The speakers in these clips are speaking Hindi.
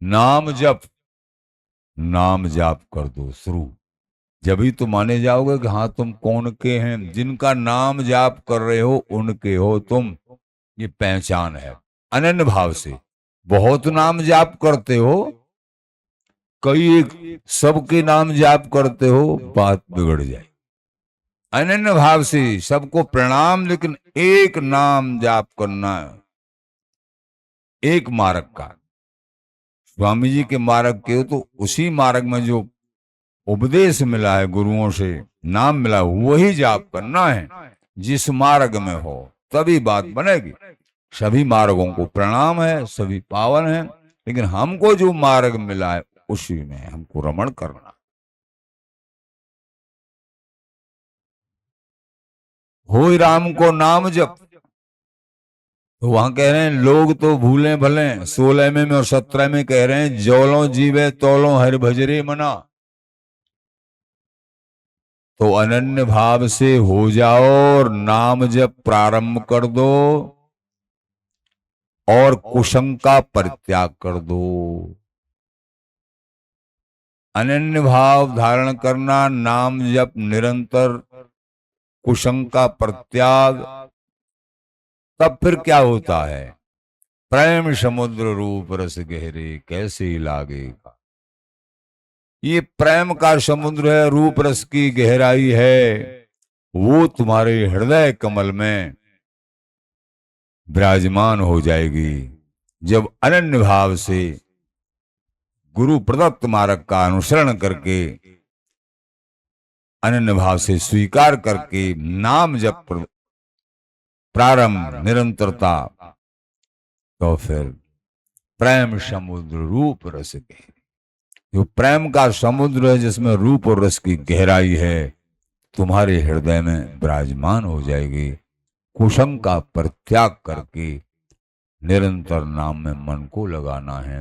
नाम जप, नाम जाप कर दो शुरू। जब ही तुम माने जाओगे कि हाँ तुम कौन के हैं, जिनका नाम जाप कर रहे हो उनके हो तुम, ये पहचान है। अनन्य भाव से बहुत नाम जाप करते हो, कई एक सबके नाम जाप करते हो, बात बिगड़ जाए। अनन्य भाव से सबको प्रणाम, लेकिन एक नाम जाप करना, एक मार्ग का। स्वामी जी के मार्ग के हो तो उसी मार्ग में जो उपदेश मिला है गुरुओं से, नाम मिला वही जाप करना है। जिस मार्ग में हो तभी बात बनेगी। सभी मार्गों को प्रणाम है, सभी पावन है, लेकिन हमको जो मार्ग मिला है उसी में हमको रमण करना। हो राम को नाम जप। तो वहां कह रहे हैं लोग तो भूले भले, 16 में और 17 में कह रहे हैं जौलों जीवे तौलों हरि भजरे मना। तो अनन्य भाव से हो जाओ और नाम जप प्रारंभ कर दो और कुसंग का परित्याग कर दो। अनन्य भाव धारण करना, नाम जप निरंतर, कुसंग का परित्याग। तब फिर क्या होता है? प्रेम समुद्र रूप रस गहरे कैसे लागेगा। ये प्रेम का समुद्र है, रूप रस की गहराई है, वो तुम्हारे हृदय कमल में विराजमान हो जाएगी जब अनन्य भाव से गुरु प्रदत्त मार्ग का अनुसरण करके, अनन्य भाव से स्वीकार करके नाम जप प्रारंभ, निरंतरता। तो फिर प्रेम समुद्र रूप रस गहरे, जो प्रेम का समुद्र है जिसमें रूप और रस की गहराई है, तुम्हारे हृदय में विराजमान हो जाएगी। कुसंग का परित्याग करके निरंतर नाम में मन को लगाना है।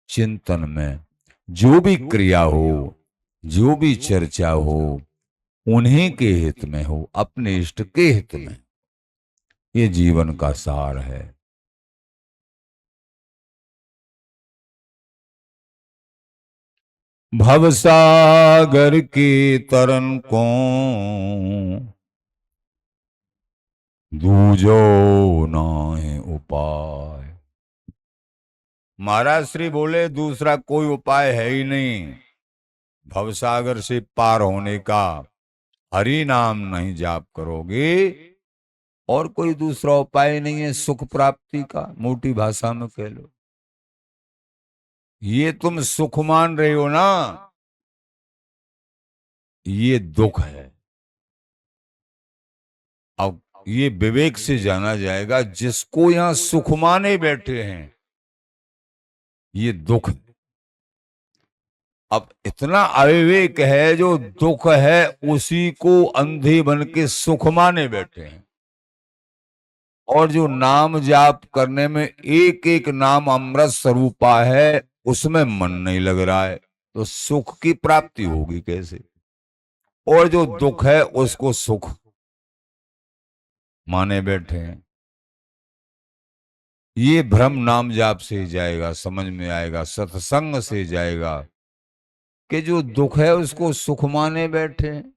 चिंतन में जो भी क्रिया हो, जो भी चर्चा हो, उन्हीं के हित में हो, अपने इष्ट के हित में। ये जीवन का सार है। भवसागर के तरन को दूजो नाहि उपाय। महाराज श्री बोले दूसरा कोई उपाय है ही नहीं भवसागर से पार होने का। हरि नाम नहीं जाप करोगे और कोई दूसरा उपाय नहीं है सुख प्राप्ति का। मोटी भाषा में कह लो, ये तुम सुख मान रहे हो ना, ये दुख है। अब ये विवेक से जाना जाएगा, जिसको यहां सुख माने बैठे हैं ये दुख है। अब इतना अविवेक है, जो दुख है उसी को अंधे बन के सुख माने बैठे हैं। और जो नाम जाप करने में एक एक नाम अमृत स्वरूपा है, उसमें मन नहीं लग रहा है, तो सुख की प्राप्ति होगी कैसे? और जो दुख है उसको सुख माने बैठे हैं। ये भ्रम नाम जाप से जाएगा, समझ में आएगा, सत्संग से जाएगा कि जो दुख है उसको सुख माने बैठे हैं।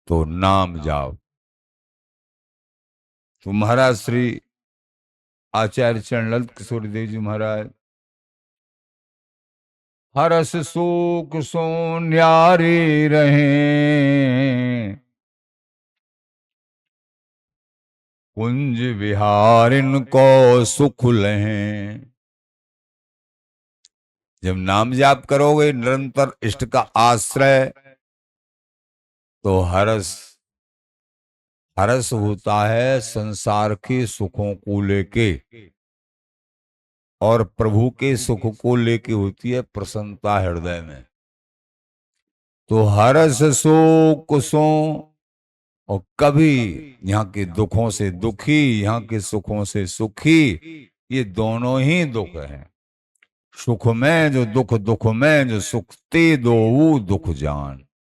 तो नाम जाप। तो महाराज श्री आचार्य चरण ललित किशोर देव जी महाराज, हरस शोक सो न्यारे रहे, कुंज विहारिन को सुख लहें। जब नाम जाप करोगे निरंतर इष्ट का आश्रय, तो हरस हरस होता है संसार के सुखों को लेके, और प्रभु के सुख को लेके होती है प्रसन्नता हृदय में। तो हरस शोक सो, और कभी यहाँ के दुखों से दुखी, यहाँ के सुखों से सुखी, ये दोनों ही दुख हैं। सुख में जो दुख, दुख में जो सुख, ते दो दुख जान।